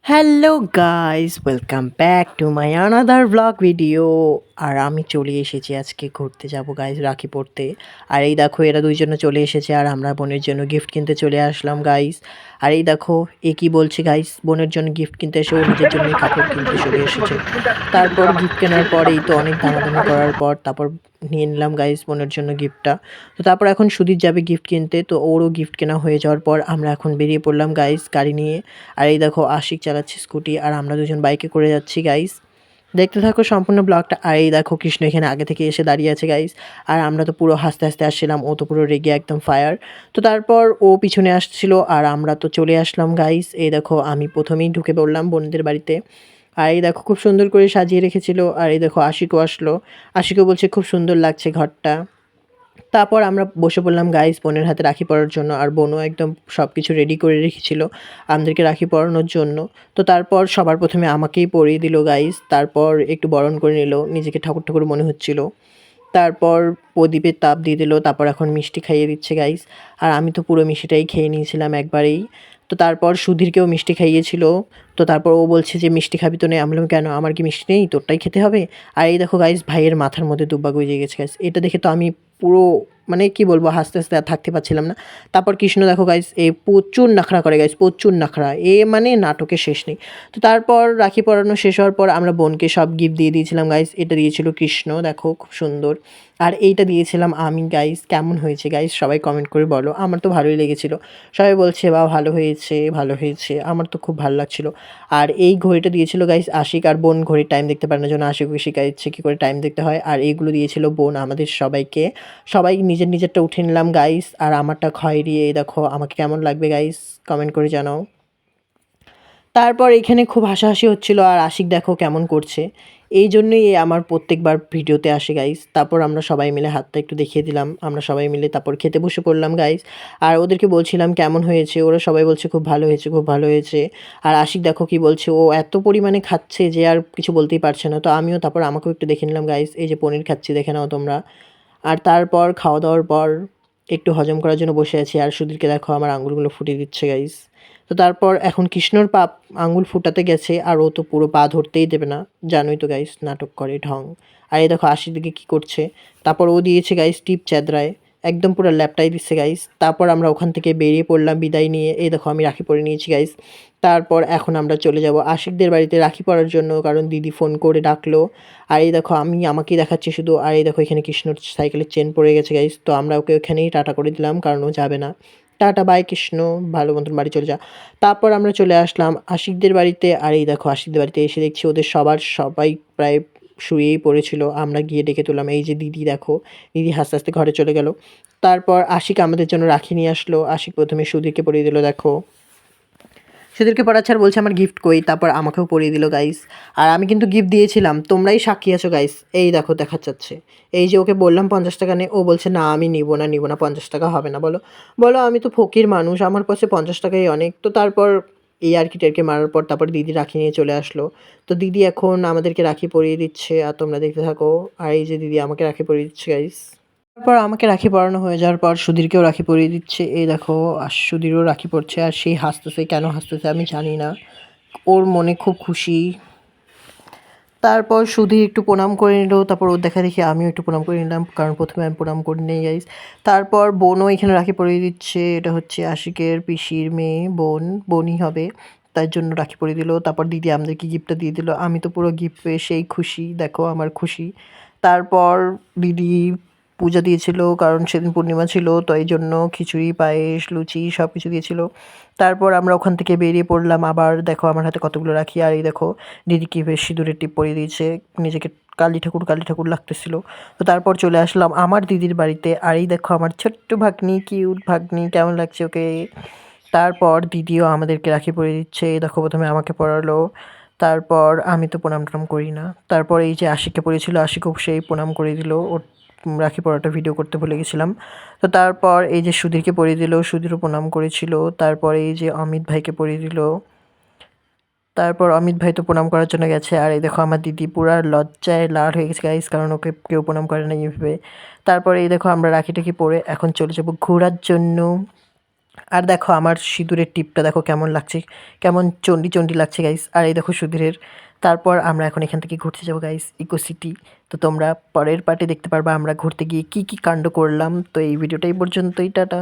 Hello guys, welcome back to my another blog video. আর আমি চলে এসেছি আজকে ঘুরতে যাব গাইস, রাখি পড়তে। আর এই দেখো এরা দুইজনে চলে এসেছে আর আমরা বোনের জন্য গিফট কিনতে চলে আসলাম গাইস। আর এই দেখো এ কি বলছে গাইস, বোনের জন্য গিফট কিনতে এসে ও নিজের জন্যই কাপড় কিনতে চলে এসেছে। তারপর গিফট কেনার পর এই তো অনেক দামাদামি করার পর তারপর নিয়ে নিলাম গাইস বোনের জন্য গিফটটা। তো তারপর এখন সুধীর যাবে গিফট কিনতে, তো ওরও গিফট কেনা হয়ে যাওয়ার পর আমরা এখন বেরিয়ে পড়লাম গাইস গাড়ি নিয়ে। আর এই দেখো আশিক চালাচ্ছে স্কুটি আর আমরা দুজন বাইকে করে যাচ্ছি গাইস। দেখতে থাকো সম্পূর্ণ ব্লগটা। আর এই দেখো কৃষ্ণ এখানে আগে থেকে এসে দাঁড়িয়ে আছে গাইস। আর আমরা তো পুরো হাসতে হাসতে আসছিলাম, ও তো পুরো রেগে একদম ফায়ার। তো তারপর ও পিছনে আসছিল আর আমরা তো চলে আসলাম গাইস। এই দেখো আমি প্রথমেই ঢুকে পড়লাম বোনদের বাড়িতে। আর এই দেখো খুব সুন্দর করে সাজিয়ে রেখেছিল। আর এই দেখো আশিকও আসলো, আশিকও বলছে খুব সুন্দর লাগছে ঘরটা। তারপর আমরা বসে পড়লাম গাইস বোনের হাতে রাখি পরার জন্য। আর বোনও একদম সব কিছু রেডি করে রেখেছিল আমাদেরকে রাখি পরানোর জন্য। তো তারপর সবার প্রথমে আমাকেই পরিয়ে দিল গাইস, তারপর একটু বরণ করে নিল, নিজেকে ঠাকুর ঠাকুর মনে হচ্ছিল। তারপর প্রদীপের তাপ দিয়ে দিল, তারপর এখন মিষ্টি খাইয়ে দিচ্ছে গাইস। আর আমি তো পুরো মিষ্টিটাই খেয়ে নিয়েছিলাম একবারেই। তো তারপর সুধীরকেও মিষ্টি খাইয়েছিল। তো তারপর ও বলছে যে মিষ্টি খাবি তো নেই, আমি বললাম কেন, আমার কি মিষ্টি নেই, তোরটাই খেতে হবে। আর এই দেখো গাইস ভাইয়ের মাথার মধ্যে দুব্বা গজিয়ে গেছে গাইস, এটা দেখে তো আমি পুরো মানে কি বলবো, হাসতে হাসতে আর থাকতে পারছিলাম না। তারপর কৃষ্ণ দেখো গাইস এ প্রচুর নাখরা করে গাইস, প্রচুর নাখরা, এ মানে নাটকের শেষ নেই। তো তারপর রাখি পরানো শেষ হওয়ার পর আমরা বোনকে সব গিফট দিয়ে দিয়েছিলাম গাইস। এটা দিয়েছিল কৃষ্ণ, দেখো খুব সুন্দর। আর এইটা দিয়েছিলাম আমি গাইস। কেমন হয়েছে গাইস সবাই কমেন্ট করে বলো, আমার তো ভালোই লেগেছিল। সবাই বলছে বা ভালো হয়েছে ভালো হয়েছে, আমার তো খুব ভালো লাগছিল। আর এই ঘড়িটা দিয়েছিল গাইস আশিক, আর বোন ঘড়ির টাইম দেখতে পারে না জন্য আশিককে শিখাইছে কী করে টাইম দেখতে হয়। আর এইগুলো দিয়েছিল বোন আমাদের সবাইকে। সবাই নিজের নিজেরটা উঠে নিলাম গাইস। আর আমারটা খয়েরি, এই দেখো আমাকে কেমন লাগবে গাইস কমেন্ট করে জানাও। তারপর এখানে খুব হাসাহাসি হচ্ছিল আর আশিক দেখো কেমন করছে। এই জন্যই এ আমার প্রত্যেকবার ভিডিওতে আসে গাইস। তারপর আমরা সবাই মিলে হাতটা একটু দেখিয়ে দিলাম, আমরা সবাই মিলে তারপর খেতে বসে পড়লাম গাইস। আর ওদেরকে বলছিলাম কেমন হয়েছে, ওরা সবাই বলছে খুব ভালো হয়েছে খুব ভালো হয়েছে। আর আশিক দেখো কি বলছে, ও এত পরিমাণে খাচ্ছে যে আর কিছু বলতেই পারছে না। তো আমিও তারপর আমাকেও একটু দেখে নিলাম গাইস, এই যে পনির খাচ্ছি দেখে নাও তোমরা। আর তারপর খাওয়া দাওয়ার পর একটু হজম করার জন্য বসে আছি। আর সুধীরকে দেখো আমার আঙুলগুলো ফুটিয়ে দিচ্ছে গাইস। তো তারপর এখন কৃষ্ণর পা আঙুল ফুটাতে গেছে আর ও তো পুরো পা ধরতেই দেবে না, জানোই তো গাইস নাটক করে ঢং। আর এই দেখো আশির দিকে কী করছে। তারপর ও দিয়েছে গাইস টিপ চাদরায়, একদম পুরো ল্যাপটাই দিচ্ছে গাইস। তারপর আমরা ওখান থেকে বেরিয়ে পড়লাম বিদায় নিয়ে। এই দেখো আমি রাখি পরে নিয়েছি গাইস। তারপর এখন আমরা চলে যাব আশিকদের বাড়িতে রাখি পরার জন্য, কারণ দিদি ফোন করে ডাকলো। আর এই দেখো আমি আমাকেই দেখাচ্ছি শুধু। আর এই দেখো এখানে কৃষ্ণর সাইকেলের চেন পড়ে গেছে গাইস, তো আমরা ওকে ওখানেই টাটা করে দিলাম কারণ ও যাবে না। টাটা বাই কৃষ্ণ, ভালো মতন বাড়ি চলে যা। তারপর আমরা চলে আসলাম আশিকদের বাড়িতে। আর এই দেখো আশিকদের বাড়িতে এসে দেখছি ওদের সবাই প্রায় শুয়েই পড়েছিল, আমরা গিয়ে ডেকে তুললাম। এই যে দিদি দেখো, দিদি হাসতে হাসতে ঘরে চলে গেল। তারপর আশিক আমাদের জন্য রাখি নিয়ে আসলো। আশিক প্রথমে সুধীরকে পরিয়ে দিল দেখো, সেদেরকে পড়াচ্ছে আর বলছে আমার গিফট কই, তারপর আমাকেও পরিয়ে দিল গাইস। আর আমি কিন্তু গিফট দিয়েছিলাম, তোমরাই সাক্ষী আছো গাইস। এই দেখো দেখাচ্ছে, এই যে ওকে বললাম 50 টাকা নে, ও বলছে না আমি নিব না নিব না, 50 টাকা হবে না। বলো বলো আমি তো ফকির মানুষ, আমার কাছে 50 টাকাই অনেক। তো তারপর এই আর কি টেরকে মারার পর তারপর দিদি রাখি নিয়ে চলে আসলো। তো দিদি এখন আমাদেরকে রাখি পরিয়ে দিচ্ছে আর তোমরা দেখতে থাকো। আর এই যে দিদি আমাকে রাখি পরিয়ে দিচ্ছে গাইস। তারপর আমাকে রাখি পরানো হয়ে যাওয়ার পর সুধীরকেও রাখি পরিয়ে দিচ্ছে। এই দেখো আর সুধীরও রাখি পড়ছে আর সেই হাসতেছে, কেন হাসতেছে আমি জানি না, ওর মনে খুব খুশি। তারপর সুধীর একটু প্রণাম করে নিল, তারপর ওর দেখা দেখি আমিও একটু প্রণাম করে নিলাম, কারণ প্রথমে আমি প্রণাম করে নিই গাইস। তারপর বোনও এখানে রাখি পরিয়ে দিচ্ছে, এটা হচ্ছে আশিকের পিসির মেয়ে, বোনই হবে, তার জন্য রাখি পরিয়ে দিল। তারপর দিদি আমাদেরকে গিফটটা দিয়ে দিল, আমি তো পুরো গিফট পেয়ে সেই খুশি, দেখো আমার খুশি। তারপর দিদি পূজা দিয়েছিল, কারণ সেদিন পূর্ণিমা ছিল, তো এই জন্য খিচুড়ি পায়েস লুচি সব কিছু দিয়েছিল। তারপর আমরা ওখান থেকে বেরিয়ে পড়লাম আবার। দেখো আমার হাতে কতগুলো রাখি। আর এই দেখো দিদি কীভাবে সিঁদুরের টিপ পরিয়ে দিয়েছে, নিজেকে কালী ঠাকুর লাগতেছিল। তো তারপর চলে আসলাম আমার দিদির বাড়িতে। আর এই দেখো আমার ছোট্ট ভাগ্নি, কিউট ভাগ্নি, কেমন লাগছে ওকে। তারপর দিদিও আমাদেরকে রাখি পরিয়ে দিচ্ছে, এই দেখো প্রথমে আমাকে পরালো, তারপর আমি তো প্রণাম টনাম করি না। তারপর এই যে আশিককে পরিয়েছিল, আশিকও সেই প্রণাম করে দিল, ওর রাখি পরাটা ভিডিও করতে ভুলে গেছিলাম। তো তারপর এই যে সুধীরকে পরিয়ে দিল, সুধীরও প্রণাম করেছিল। তারপর এই যে অমিত ভাইকে পরিয়ে দিল, তারপর অমিত ভাই তো প্রণাম করার জন্য গেছে। আর এই দেখো আমার দিদি পুরা লজ্জায় লাল হয়ে গেছে গাইস, কারণ ওকে কেউ প্রণাম করে না এইভাবে। তারপরে এই দেখো আমরা রাখি টাখি পরে এখন চলে যাবো ঘোরার জন্য। আর দেখো আমার সিঁদুরের টিপটা দেখো কেমন লাগছে, কেমন চণ্ডী চণ্ডী লাগছে গাইস। আর এই দেখো সুধীরের। তারপর আমরা এখন এখান থেকে ঘুরতে যাবো গাইস ইকো সিটি। তো তোমরা পরের পার্টে দেখতে পারবা আমরা ঘুরতে গিয়ে কী কী কাণ্ড করলাম। তো এই ভিডিওটা এই পর্যন্তই, টাটা।